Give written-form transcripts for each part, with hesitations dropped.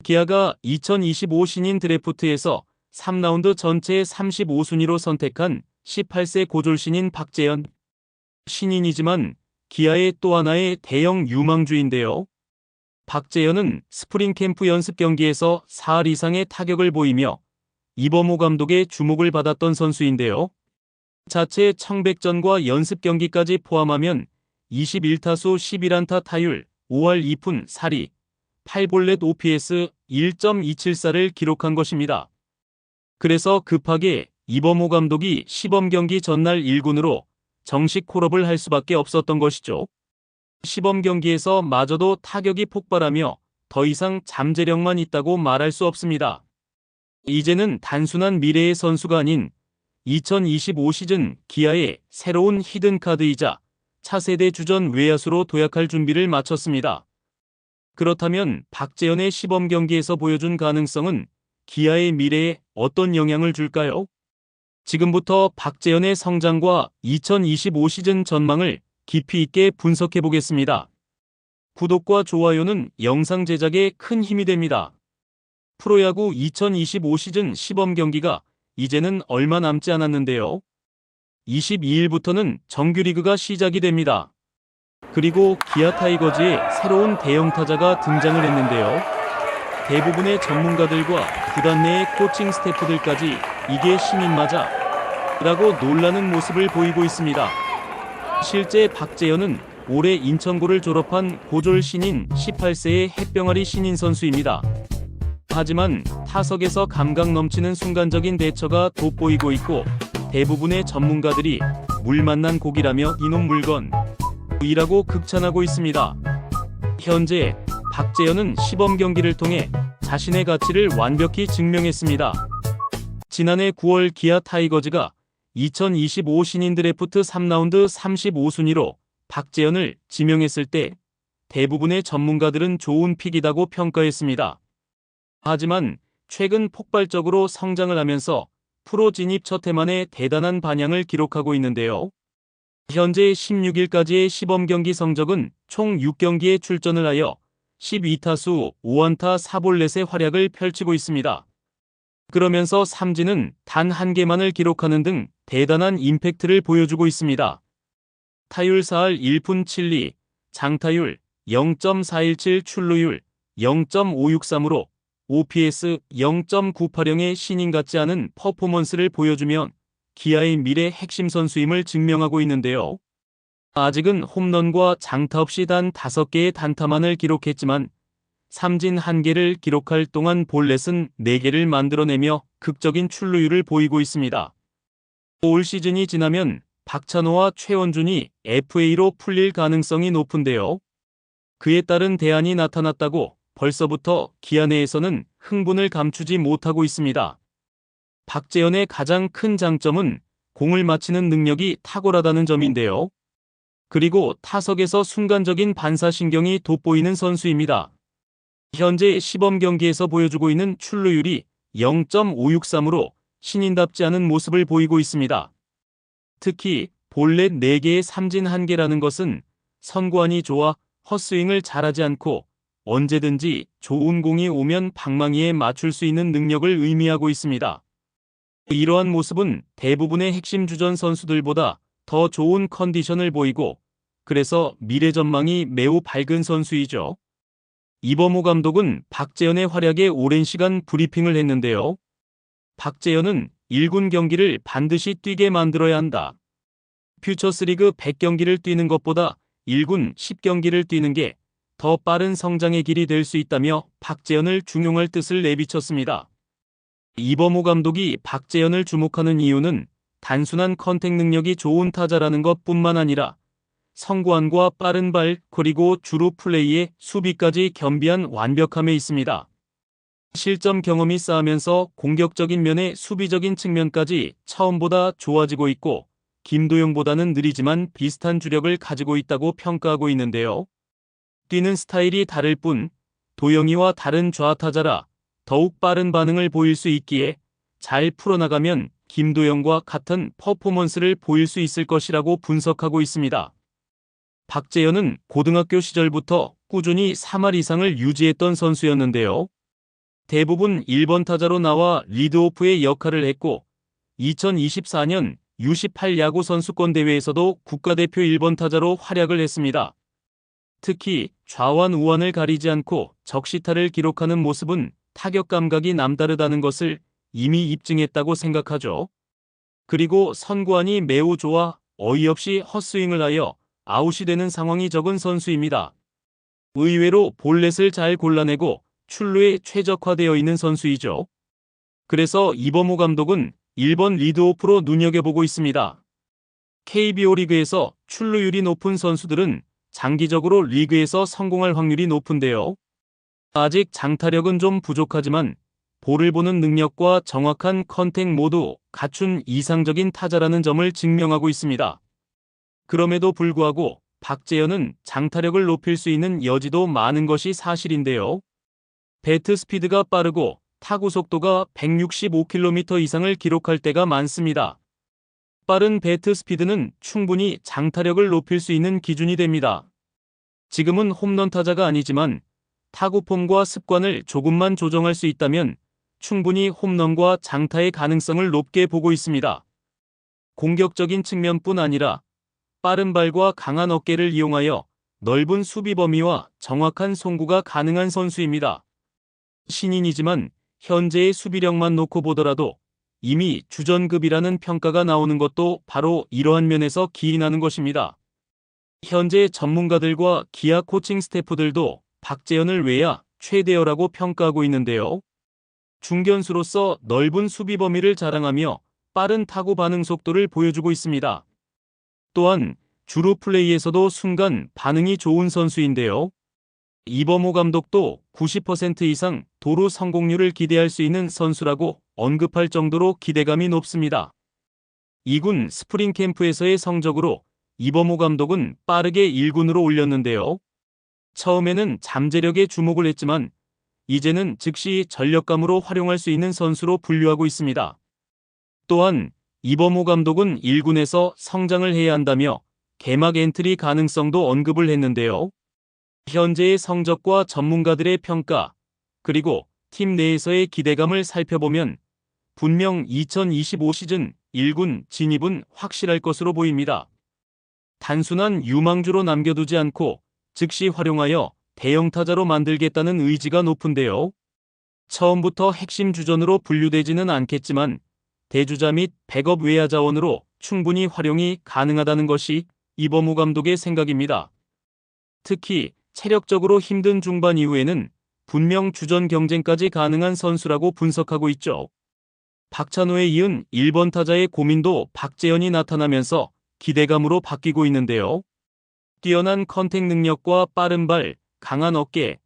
기아가 2025 신인 드래프트에서 3라운드 전체 35순위로 선택한 18세 고졸 신인 박재현. 신인이지만 기아의 또 하나의 대형 유망주인데요. 박재현은 스프링 캠프 연습 경기에서 4할 이상의 타격을 보이며 이범호 감독의 주목을 받았던 선수인데요. 자체 청백전과 연습 경기까지 포함하면 21타수 11안타 타율, 5할 2푼 4리, 8볼넷 OPS 1.274를 기록한 것입니다. 그래서 급하게 이범호 감독이 시범 경기 전날 1군으로 정식 콜업을 할 수밖에 없었던 것이죠. 시범 경기에서 마저도 타격이 폭발하며 더 이상 잠재력만 있다고 말할 수 없습니다. 이제는 단순한 미래의 선수가 아닌 2025 시즌 기아의 새로운 히든카드이자 차세대 주전 외야수로 도약할 준비를 마쳤습니다. 그렇다면 박재현의 시범 경기에서 보여준 가능성은 기아의 미래에 어떤 영향을 줄까요? 지금부터 박재현의 성장과 2025 시즌 전망을 깊이 있게 분석해 보겠습니다. 구독과 좋아요는 영상 제작에 큰 힘이 됩니다. 프로야구 2025 시즌 시범 경기가 이제는 얼마 남지 않았는데요. 22일부터는 정규리그가 시작이 됩니다. 그리고 기아 타이거즈의 새로운 대형 타자가 등장을 했는데요. 대부분의 전문가들과 구단 내의 코칭 스태프들까지 이게 신인 맞아? 라고 놀라는 모습을 보이고 있습니다. 실제 박재현은 올해 인천고를 졸업한 고졸 신인 18세의 햇병아리 신인 선수입니다. 하지만 타석에서 감각 넘치는 순간적인 대처가 돋보이고 있고 대부분의 전문가들이 물 만난 고기라며 이놈 물건 이라고 극찬하고 있습니다. 현재 박재현은 시범 경기를 통해 자신의 가치를 완벽히 증명했습니다. 지난해 9월 기아 타이거즈가 2025 신인 드래프트 3라운드 35순위로 박재현을 지명했을 때 대부분의 전문가들은 좋은 픽이라고 평가했습니다. 하지만 최근 폭발적으로 성장을 하면서 프로 진입 첫 해 만에 대단한 반향을 기록하고 있는데요. 현재 16일까지의 시범 경기 성적은 총 6경기에 출전을 하여 12타수 5안타 4볼넷의 활약을 펼치고 있습니다. 그러면서 삼진은 단 1개만을 기록하는 등 대단한 임팩트를 보여주고 있습니다. 타율 4할 1푼 7리, 장타율 0.417 출루율 0.563으로 OPS 0.980의 신인 같지 않은 퍼포먼스를 보여주면 기아의 미래 핵심 선수임을 증명하고 있는데요. 아직은 홈런과 장타 없이 단 5개의 단타만을 기록했지만 삼진 1개를 기록할 동안 볼넷은 4개를 만들어내며 극적인 출루율을 보이고 있습니다. 올 시즌이 지나면 박찬호와 최원준이 FA로 풀릴 가능성이 높은데요. 그에 따른 대안이 나타났다고 벌써부터 기아 내에서는 흥분을 감추지 못하고 있습니다. 박재현의 가장 큰 장점은 공을 맞히는 능력이 탁월하다는 점인데요. 그리고 타석에서 순간적인 반사신경이 돋보이는 선수입니다. 현재 시범 경기에서 보여주고 있는 출루율이 0.563으로 신인답지 않은 모습을 보이고 있습니다. 특히 볼넷 4개에 삼진 1개라는 것은 선구안이 좋아 헛스윙을 잘하지 않고 언제든지 좋은 공이 오면 방망이에 맞출 수 있는 능력을 의미하고 있습니다. 이러한 모습은 대부분의 핵심 주전 선수들보다 더 좋은 컨디션을 보이고 그래서 미래 전망이 매우 밝은 선수이죠. 이범호 감독은 박재현의 활약에 오랜 시간 브리핑을 했는데요. 박재현은 1군 경기를 반드시 뛰게 만들어야 한다. 퓨처스리그 100경기를 뛰는 것보다 1군 10경기를 뛰는 게 더 빠른 성장의 길이 될 수 있다며 박재현을 중용할 뜻을 내비쳤습니다. 이범호 감독이 박재현을 주목하는 이유는 단순한 컨택 능력이 좋은 타자라는 것뿐만 아니라 선구안과 빠른 발 그리고 주루 플레이의 수비까지 겸비한 완벽함에 있습니다. 실점 경험이 쌓으면서 공격적인 면의 수비적인 측면까지 처음보다 좋아지고 있고 김도영보다는 느리지만 비슷한 주력을 가지고 있다고 평가하고 있는데요. 뛰는 스타일이 다를 뿐 도영이와 다른 좌타자라 더욱 빠른 반응을 보일 수 있기에 잘 풀어나가면 김도영과 같은 퍼포먼스를 보일 수 있을 것이라고 분석하고 있습니다. 박재현은 고등학교 시절부터 꾸준히 3할 이상을 유지했던 선수였는데요. 대부분 1번 타자로 나와 리드오프의 역할을 했고 2024년 U18 야구 선수권 대회에서도 국가대표 1번 타자로 활약을 했습니다. 특히 좌완 우완을 가리지 않고 적시타를 기록하는 모습은 타격 감각이 남다르다는 것을 이미 입증했다고 생각하죠. 그리고 선구안이 매우 좋아 어이없이 헛스윙을 하여 아웃이 되는 상황이 적은 선수입니다. 의외로 볼넷을 잘 골라내고 출루에 최적화되어 있는 선수이죠. 그래서 이범호 감독은 1번 리드오프로 눈여겨보고 있습니다. KBO 리그에서 출루율이 높은 선수들은 장기적으로 리그에서 성공할 확률이 높은데요. 아직 장타력은 좀 부족하지만 볼을 보는 능력과 정확한 컨택 모두 갖춘 이상적인 타자라는 점을 증명하고 있습니다. 그럼에도 불구하고 박재현은 장타력을 높일 수 있는 여지도 많은 것이 사실인데요. 배트 스피드가 빠르고 타구 속도가 165km 이상을 기록할 때가 많습니다. 빠른 배트 스피드는 충분히 장타력을 높일 수 있는 기준이 됩니다. 지금은 홈런 타자가 아니지만 타구 폼과 습관을 조금만 조정할 수 있다면 충분히 홈런과 장타의 가능성을 높게 보고 있습니다. 공격적인 측면뿐 아니라 빠른 발과 강한 어깨를 이용하여 넓은 수비 범위와 정확한 송구가 가능한 선수입니다. 신인이지만 현재의 수비력만 놓고 보더라도 이미 주전급이라는 평가가 나오는 것도 바로 이러한 면에서 기인하는 것입니다. 현재 전문가들과 기아 코칭 스태프들도 박재현을 외야 최대어라고 평가하고 있는데요. 중견수로서 넓은 수비 범위를 자랑하며 빠른 타구 반응 속도를 보여주고 있습니다. 또한 주루 플레이에서도 순간 반응이 좋은 선수인데요. 이범호 감독도 90% 이상 도루 성공률을 기대할 수 있는 선수라고 언급할 정도로 기대감이 높습니다. 2군 스프링 캠프에서의 성적으로 이범호 감독은 빠르게 1군으로 올렸는데요. 처음에는 잠재력에 주목을 했지만 이제는 즉시 전력감으로 활용할 수 있는 선수로 분류하고 있습니다. 또한 이범호 감독은 1군에서 성장을 해야 한다며 개막 엔트리 가능성도 언급을 했는데요. 현재의 성적과 전문가들의 평가, 그리고 팀 내에서의 기대감을 살펴보면 분명 2025 시즌 1군 진입은 확실할 것으로 보입니다. 단순한 유망주로 남겨두지 않고 즉시 활용하여 대형 타자로 만들겠다는 의지가 높은데요. 처음부터 핵심 주전으로 분류되지는 않겠지만 대주자 및 백업 외야 자원으로 충분히 활용이 가능하다는 것이 이범호 감독의 생각입니다. 특히 체력적으로 힘든 중반 이후에는 분명 주전 경쟁까지 가능한 선수라고 분석하고 있죠. 박찬호에 이은 1번 타자의 고민도 박재현이 나타나면서 기대감으로 바뀌고 있는데요. 뛰어난 컨택 능력과 빠른 발, 강한 어깨,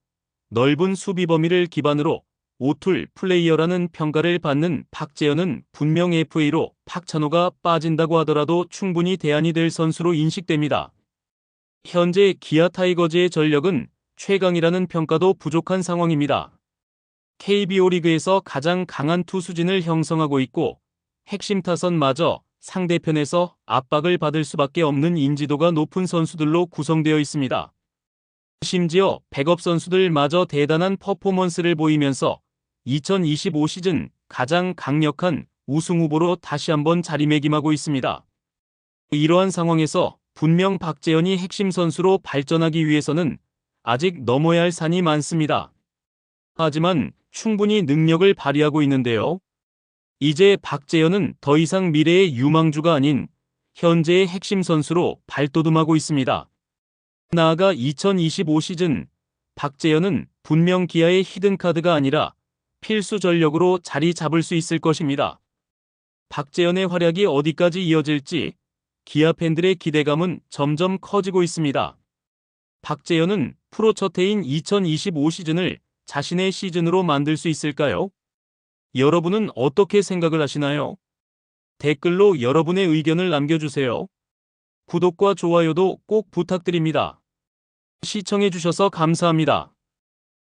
넓은 수비 범위를 기반으로 오툴 플레이어라는 평가를 받는 박재현은 분명 FA로 박찬호가 빠진다고 하더라도 충분히 대안이 될 선수로 인식됩니다. 현재 기아 타이거즈의 전력은 최강이라는 평가도 부족한 상황입니다. KBO 리그에서 가장 강한 투수진을 형성하고 있고 핵심 타선마저 상대편에서 압박을 받을 수밖에 없는 인지도가 높은 선수들로 구성되어 있습니다. 심지어 백업 선수들마저 대단한 퍼포먼스를 보이면서 2025 시즌 가장 강력한 우승 후보로 다시 한번 자리매김하고 있습니다. 이러한 상황에서 분명 박재현이 핵심 선수로 발전하기 위해서는 아직 넘어야 할 산이 많습니다. 하지만 충분히 능력을 발휘하고 있는데요. 이제 박재현은 더 이상 미래의 유망주가 아닌 현재의 핵심 선수로 발돋움하고 있습니다. 나아가 2025 시즌 박재현은 분명 기아의 히든카드가 아니라 필수 전력으로 자리 잡을 수 있을 것입니다. 박재현의 활약이 어디까지 이어질지 기아 팬들의 기대감은 점점 커지고 있습니다. 박재현은 프로 첫 해인 2025 시즌을 자신의 시즌으로 만들 수 있을까요? 여러분은 어떻게 생각을 하시나요? 댓글로 여러분의 의견을 남겨주세요. 구독과 좋아요도 꼭 부탁드립니다. 시청해주셔서 감사합니다.